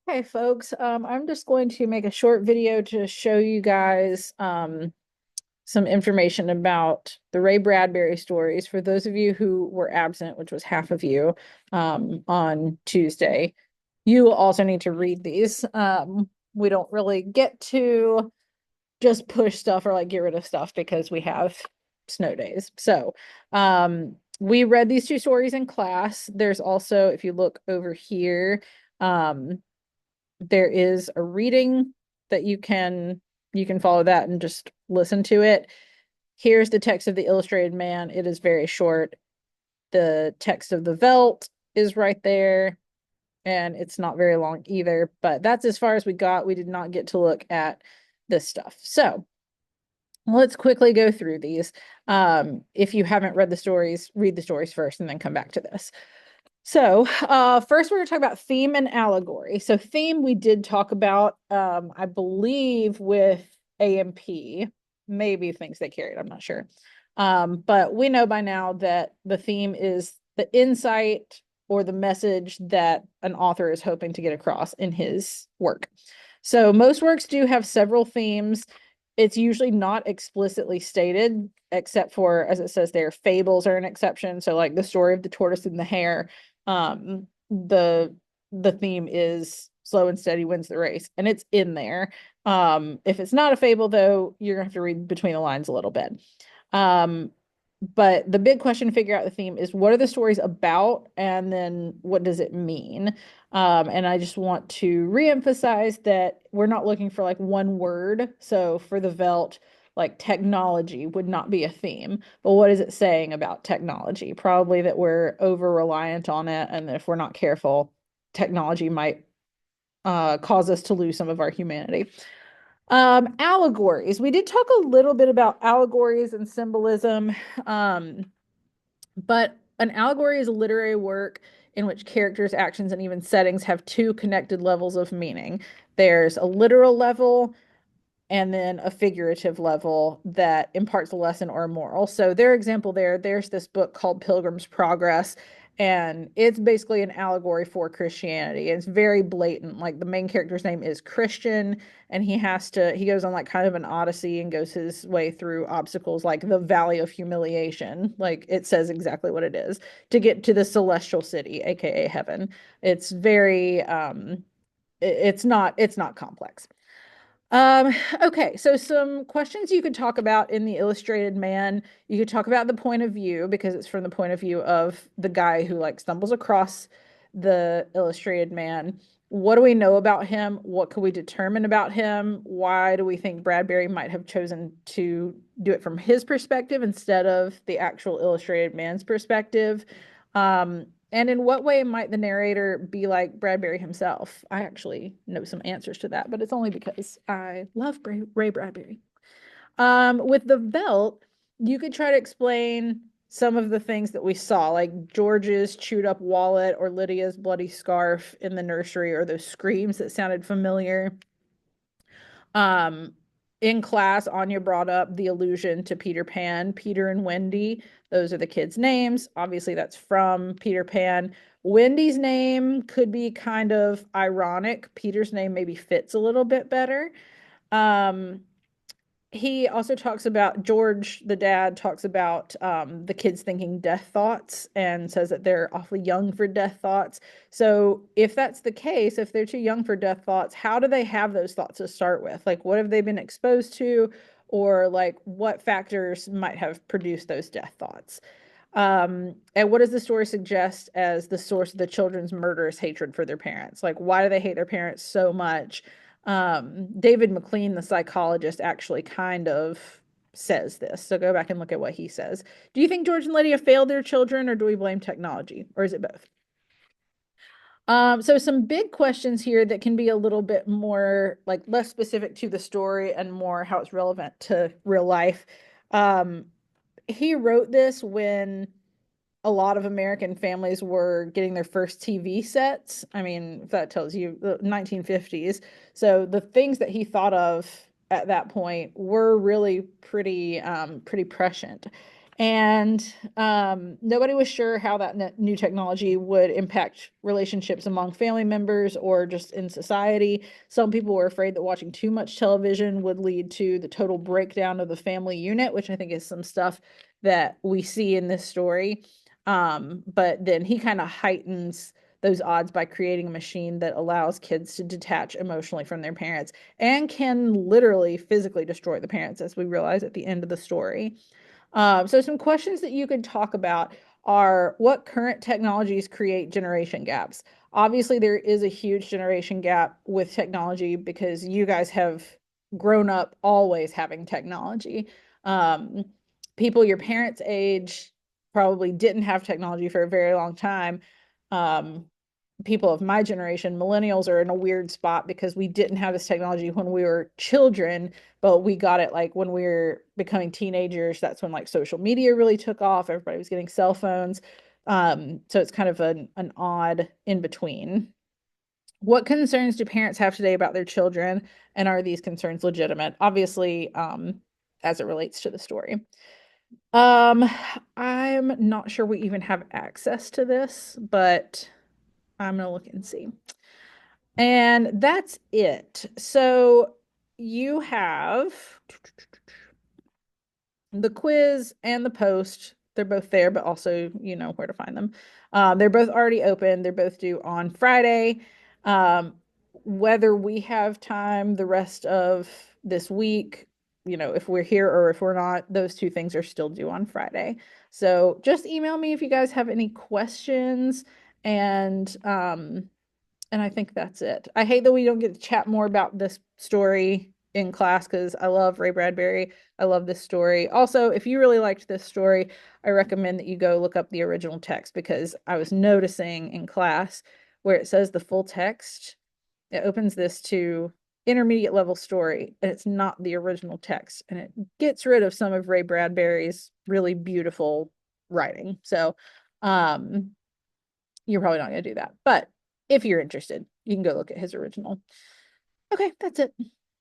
Hey folks, I'm just going to make a short video to show you guys some information about the Ray Bradbury stories. For those of you who were absent, which was half of you, on Tuesday, you will also need to read these. We don't really get to just push stuff or like get rid of stuff because we have snow days. So, we read these two stories in class. There's also, if you look over here, um, there is a reading that you can follow that and just listen to it. Here's the text of the Illustrated Man. It is very short. The text of the Veldt is right there, and it's not very long either, but that's as far as we got. We did not get to look at this stuff. So let's quickly go through these. If you haven't read the stories, read the stories first and then come back to this. So, first we're going to talk about theme and allegory. So, theme we did talk about, I believe, with AMP, maybe things they carried, I'm not sure. But we know by now that the theme is the insight or the message that an author is hoping to get across in his work. So, most works do have several themes. It's usually not explicitly stated, except for, as it says there, fables are an exception. So, like the story of the tortoise and the hare, the theme is slow and steady wins the race, and it's in there. If it's not a fable, though, you're gonna have to read between the lines a little bit. um but the big question to figure out the theme is, what are the stories about, and then what does it mean? And I just want to reemphasize that we're not looking for like one word. So for the Veldt, like technology would not be a theme. But what is it saying about technology? Probably that we're over reliant on it, and that if we're not careful, technology might cause us to lose some of our humanity. Allegories. We did talk a little bit about allegories and symbolism. But an allegory is a literary work in which characters, actions, and even settings have two connected levels of meaning. There's a literal level and then a figurative level that imparts a lesson or a moral. So their example there's this book called Pilgrim's Progress, and it's basically an allegory for Christianity. It's very blatant. Like the main character's name is Christian, and he goes on like kind of an odyssey and goes his way through obstacles like the Valley of Humiliation. Like it says exactly what it is, to get to the celestial city, aka heaven. It's very it's not complex. Um, okay, so some questions you could talk about in the Illustrated Man. You could talk about the point of view, because it's from the point of view of the guy who like stumbles across the Illustrated Man. What do we know about him? What could we determine about him? Why do we think Bradbury might have chosen to do it from his perspective instead of the actual Illustrated Man's perspective? And in what way might the narrator be like Bradbury himself? I actually know some answers to that, but it's only because I love Ray Bradbury. With the Veldt, you could try to explain some of the things that we saw, like George's chewed up wallet or Lydia's bloody scarf in the nursery, or those screams that sounded familiar. Um, in class, Anya brought up the allusion to Peter Pan, Peter and Wendy. Those are the kids' names. Obviously, that's from Peter Pan. Wendy's name could be kind of ironic. Peter's name maybe fits a little bit better. Um, he also talks about, George, the dad, talks about the kids thinking death thoughts and says that they're awfully young for death thoughts. So, if that's the case, if they're too young for death thoughts, how do they have those thoughts to start with? Like, what have they been exposed to? Or, like, what factors might have produced those death thoughts? And what does the story suggest as the source of the children's murderous hatred for their parents? Like, why do they hate their parents so much? David McLean, the psychologist, actually kind of says this. So go back and look at what he says. Do you think George and Lydia failed their children, or do we blame technology, or is it both? So some big questions here that can be a little bit more like less specific to the story and more how it's relevant to real life. Um, he wrote this when a lot of American families were getting their first TV sets. I mean, if that tells you, the 1950s. So the things that he thought of at that point were really pretty prescient. And nobody was sure how that new technology would impact relationships among family members or just in society. Some people were afraid that watching too much television would lead to the total breakdown of the family unit, which I think is some stuff that we see in this story. But then he kind of heightens those odds by creating a machine that allows kids to detach emotionally from their parents and can literally physically destroy the parents, as we realize at the end of the story. So some questions that you could talk about are what current technologies create generation gaps? Obviously, there is a huge generation gap with technology because you guys have grown up always having technology. Um, People your parents' age probably didn't have technology for a very long time. Um, People of my generation, millennials, are in a weird spot because we didn't have this technology when we were children, but we got it like when we were becoming teenagers. That's when like social media really took off. Everybody was getting cell phones. So it's kind of an odd in between. What concerns do parents have today about their children, and are these concerns legitimate? Obviously, as it relates to the story. Um, I'm not sure we even have access to this, but I'm gonna look and see. And that's it. So you have the quiz and the post. They're both there, but also you know where to find them. They're both already open. They're both due on Friday. Um, whether we have time the rest of this week, you know, if we're here or if we're not, those two things are still due on Friday. So just email me if you guys have any questions. And I think that's it. I hate that we don't get to chat more about this story in class because I love Ray Bradbury. I love this story. Also, if you really liked this story, I recommend that you go look up the original text because I was noticing in class where it says the full text, it opens this to intermediate level story and it's not the original text and it gets rid of some of Ray Bradbury's really beautiful writing. So, um, you're probably not going to do that. But if you're interested, you can go look at his original. Okay, that's it.